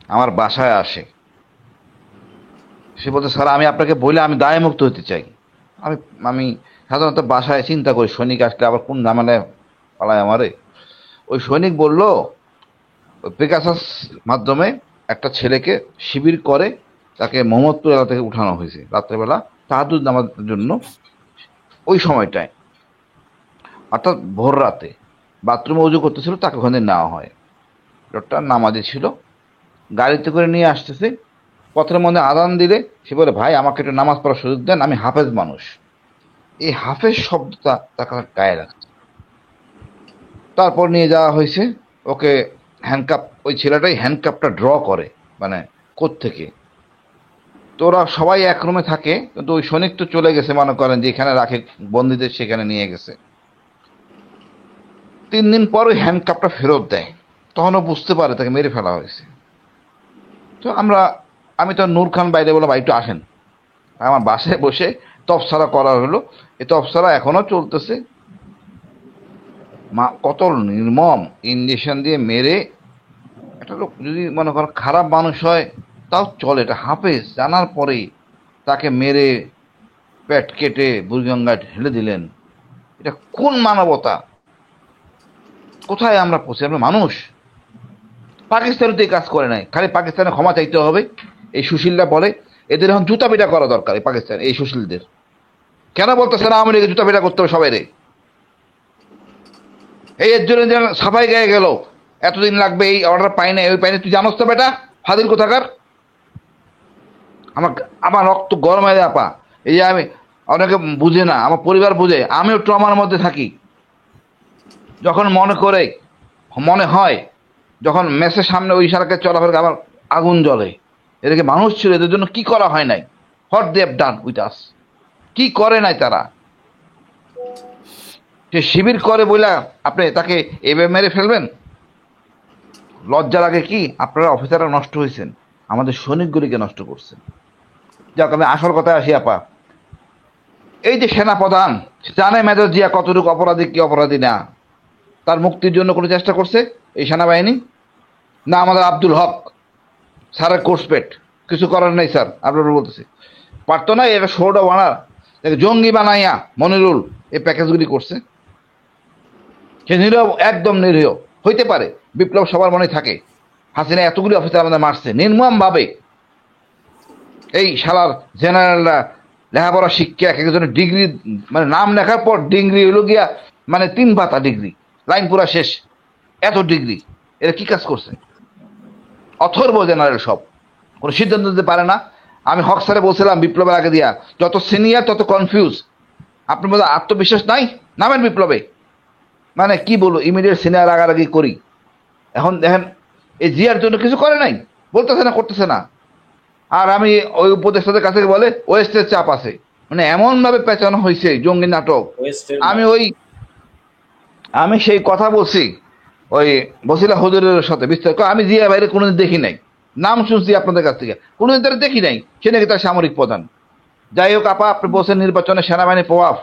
আমার বাসায় আসে। সে বলতে, স্যার আমি আপনাকে বলে আমি দায়মুক্ত হতে চাই। আমি আমি সাধারণত বাসায় চিন্তা করি সৈনিক আসলে আবার কোন ঝামেলায় পালায় আমারে। ওই সৈনিক বলল ওই পেগাসাস মাধ্যমে একটা ছেলেকে শিবির করে তাকে মোহাম্মদপুর এলাকা থেকে উঠানো হয়েছে রাত্রেবেলা তাহাজ্জুদ নামাজের জন্য। ওই সময়টায় অর্থাৎ ভোর রাতে বাথরুমে উজু করতেছিল, তাকে ওখানে নেওয়া হয়। লোকটা নামাজি ছিল, গাড়িতে করে নিয়ে আসতেছে। পথের মধ্যে আজান দিলে সে বলে, ভাই আমাকে একটু নামাজ পড়ার সুযোগ দেন, আমি হাফেজ মানুষ। এই হাফেজ শব্দটা তাকে গায়ে লাগছে। তারপর নিয়ে যাওয়া হয়েছে ওকে। হ্যান্ডকাপ, ওই ছেলেটাই হ্যান্ডকাপটা ড্র করে, মানে কোত্থেকে। তো ওরা সবাই এক রুমে থাকে, কিন্তু ওই সৈনিক তো চলে গেছে, মনে করেন যে এখানে রাখে বন্দীদের, সেখানে নিয়ে গেছে। 3 দিন পর ওই হ্যান্ডকাপটা ফেরত দেয়। তখনও বুঝতে পারে তাকে মেরে ফেলা হয়েছে। তো আমি তো নূর খান বাইরে বললাম, ভাই একটু আসেন। আমার বাসায় বসে তফসারা করা হলো। এই তফসারা এখনো চলতেছে। কত নির্মম ইঞ্জেকশন দিয়ে মেরে। একটা লোক যদি মনে করেন খারাপ মানুষ হয় তাও চলে, এটা হাফেজ জানার পরেই তাকে মেরে পেট কেটে বুড়িগঙ্গায় ঢেলে দিলেন। এটা কোন মানবতা? কোথায় আমরা পৌঁছে? আমরা মানুষ। পাকিস্তানে তো এই কাজ করে নাই, খালি পাকিস্তানে ক্ষমা চাইতে হবে। এই সুশীলরা বলে এদের এখন জুতা পিটা করা দরকার, এই পাকিস্তান এই সুশীলদের। কেন বলতেছে না আওয়ামী লীগের জুতা পিটা করতে হবে সবাই রে? এই এর জন্য যেন সাফাই গায়ে গেল, এতদিন লাগবে, এই অর্ডার পাই না, ওই পাই না। তুই জানোস তো বেটা ফাদিল কোথাকার? আমার আমার রক্ত গরম হয়ে যায় আপা। এই যে আমি, অনেকে বুঝে না, আমার পরিবার বুঝে, আমিও ট্রমার মধ্যে থাকি। যখন মনে হয়, যখন মেসের সামনে ওই সারাকে চলাফেরা আমার আগুন জ্বলে। এদেরকে মানুষ ছিল, এদের জন্য কি করা হয় নাই? What they have done with us? কি করে নাই তারা? সে শিবির করে বইলা আপনি তাকে এভাবে মেরে ফেলবেন? লজ্জা লাগে কি? আপনারা অফিসাররা নষ্ট হয়েছেন, আমাদের সৈনিকগুলিকে নষ্ট করছেন। যাক, আমি আসল কথায় আসি আপা। এই যে সেনাপ্রধান জানে মেজর জিয়া কতটুকু অপরাধী কি অপরাধী না, তার মুক্তির জন্য কোনো চেষ্টা করছে এই সেনাবাহিনী? না আমাদের আব্দুল হক স্যারের কোর্সপেট কিছু করার নেই স্যার, আপনার বলতেছি পারতো না এটা শোটা বানার, জঙ্গি বানাইয়া মনিরুল এই প্যাকেজগুলি করছে। সে নিরীহ, একদম নিরীহ হইতে পারে, বিপ্লব সবার মনে থাকে। হাসিনা এতগুলি অফিসার আমাদের মারছে নির্মম ভাবে। এই শালার জেনারেলরা লেখাপড়া শিক্ষা এক একজনের ডিগ্রি, মানে নাম লেখার পর ডিগ্রি হইল গিয়া মানে 3 পাতা ডিগ্রি, লাইন পুরা শেষ, এত ডিগ্রি। এরা কি কাজ করছে? অথর্ব জেনারেল সব, কোনো সিদ্ধান্ত নিতে পারে না। আমি হক স্যারে বলছিলাম বিপ্লবের আগে দিয়া, যত সিনিয়র তত কনফিউজ। আপনার মধ্যে আত্মবিশ্বাস নাই, নামেন বিপ্লবে। মানে কি বলবো, ইমিডিয়েট সিনিয়র আগারাগি করি। এখন দেখেন এই জিয়ার জন্য কিছু করে নাই, বলতেছে না, করতেছে না। আর আমি ওই উপদেষ্টাদের কাছে বলে ওয়েস্টের চাপ আছে, মানে এমন ভাবে পেঁচানো হয়েছে জঙ্গি নাটক। ওয়েস্টের আমি ওই আমি সেই কথা বলছি ওই বসিলা হুজুরের সাথে বিস্তারিত। আমি জিয়া বাইরে কোনোদিন দেখি নাই, নাম শুনছি আপনাদের কাছ থেকে, কোনোদিন তারা দেখি নাই। সে নাকি তার সামরিক প্রধান। যাই হোক আপা, আপনি বলছেন নির্বাচনে সেনাবাহিনী প্রভাব,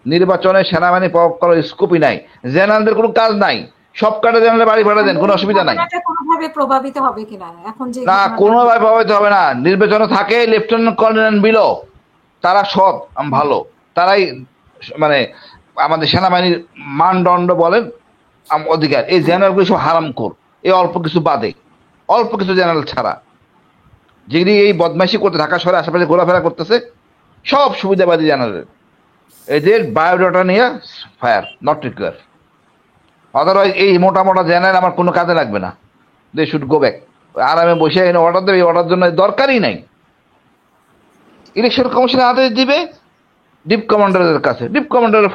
নির্বাচনে সেনাবাহিনী প্রভাব করার স্কোপই নাই। জেনারেলদের কোনো কাজ নাই, সব কাটা জেনারেল বাড়ি ভাড়া দেন, কোনো অসুবিধা নাই। ঘটনাটা কোনোভাবে প্রভাবিত হবে কিনা এখন যে না, ঘটনাটা কোনোভাবে প্রভাবিত হবে না। নির্বাচনে থাকে লেফটেন্যান্ট কর্নেল বিলো, তারা সৎ ভালো, তারাই মানে আমাদের সেনাবাহিনীর মানদণ্ড বলেন অধিকার। এই জেনারেলগুলো সব হারামখোর, এই অল্প কিছু বাদে, অল্প কিছু জেনারেল ছাড়া, যিনি এই বদমাইশি করতে ঢাকা শহরে আশেপাশে ঘোরাফেরা করতেছে, সব সুবিধাবাদী জেনারেল। এদের বায়োডাটা নিয়ে ফায়ার নট রিকোয়ার। অদারওয়াইজ এই মোটা মোটা জেনারেল আমার কোনো কাজে লাগবে না, দে শুড গো ব্যাক। আরামে বসে এনে অর্ডার দেবে, এই অর্ডার জন্য দরকারই নাই। ইলেকশন কমিশনের আদেশ দিবে ডিপ কমান্ডারের কাছে, ডিপ কমান্ডারের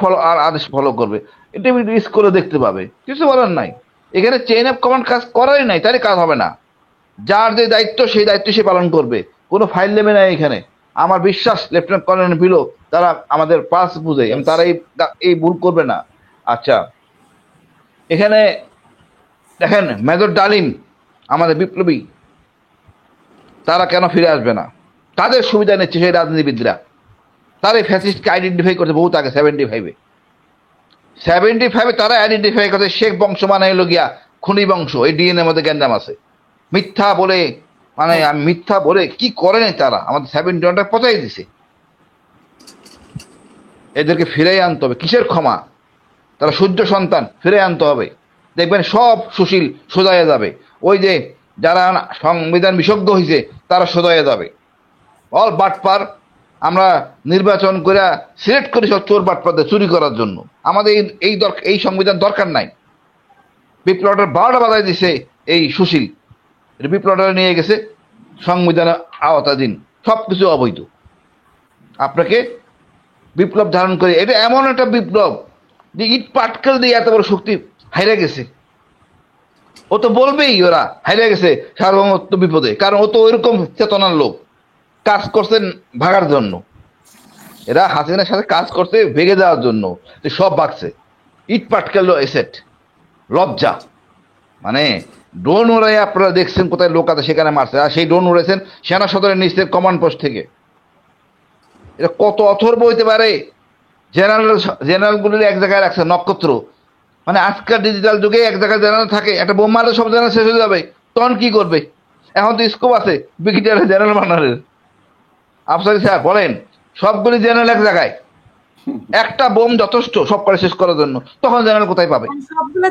আদেশ ফলো করবে, এটা রিস্ক করে দেখতে পাবে, কিছু বলার নাই। এখানে চেইন অফ কমান্ড কাজ করারই নাই, তারই কাজ হবে না। যার যে দায়িত্ব সেই দায়িত্ব সে পালন করবে, কোনো ফাইল নেবে না এখানে। আমার বিশ্বাস লেফটেন্যান্ট কর্নেল বিলো তারা আমাদের পাস বুঝে, এবং তারা এই ভুল করবে না। আচ্ছা, এখানে দেখেন মেজর ডালিম আমাদের বিপ্লবী, তারা কেন ফিরে আসবে না? তাদের সুবিধা নিচ্ছে সেই রাজনীতিবিদরা। তারা এই ফ্যাসিস্টকে আইডেন্টিফাই করছে বহুত আগে, 75-এ তারা আইডেন্টিফাই করছে শেখ বংশ মানে হলো গিয়া খুনি বংশ, এই ডিএনএ মধ্যে গ্যাঞ্জাম আছে। মিথ্যা বলে, মানে আমি মিথ্যা বলে কি করেনি তারা, আমাদের 71টা পচাই দিছে। এদেরকে ফিরে আনতে হবে। কিসের ক্ষমা? তারা সূর্য সন্তান, ফিরে আনতে হবে। দেখবেন সব সুশীল সোজায় যাবে। ওই যে যারা সংবিধান বিশেষজ্ঞ হয়েছে তারা সোজায় যাবে। অল বাটপার আমরা নির্বাচন করে সিলেক্ট করি সব চোর বাটপারদের চুরি করার জন্য। আমাদের এই সংবিধান দরকার নাই। বিপ্লবের 12টা বাজায় দিছে এই সুশীল, বিপ্লবটা নিয়ে গেছে সংবিধানের আওতাধীন, সবকিছু অবৈধ। আপনাকে বিপ্লব ধারণ করে, এটা এমন একটা বিপ্লব যে ইট পাটকেল দিয়ে এত বড় শক্তি হাইরে গেছে। ও তো বলবেই ওরা হাইরে গেছে সার্বভৌমত্ব বিপদে, কারণ ও তো ওইরকম চেতনার লোক। কাজ করছেন ভাগার জন্য, এরা হাসিনার সাথে কাজ করছে ভেঙে যাওয়ার জন্য, সব ভাগছে। ইট পাটকেল এসেট, লজ্জা। মানে ড্রোন উড়াই আপনারা দেখছেন কোথায় লোক আছে সেখানে মারছে, আর সেই ড্রোন উড়েছেন সেনা সদরের নিচের কমান্ড পোস্ট থেকে। এটা কত অথর্ব হইতে পারে? জেনারেলগুলির এক জায়গায় রাখছে নক্ষত্র। মানে আজকাল ডিজিটাল যুগে এক জায়গায় জেনারেল থাকে, একটা বোম মারলে সব জেনারেল শেষ হয়ে যাবে, তখন কি করবে? এখন তো স্কোপ আছে ব্রিগেডিয়ার জেনারেল বানানোর। আফসার স্যার বলেন, সবগুলি জেনারেল এক জায়গায়, একটা বোম যথেষ্ট সব করে শেষ করার জন্য, তখন জেনারেল কোথায় পাবে? সবগুলো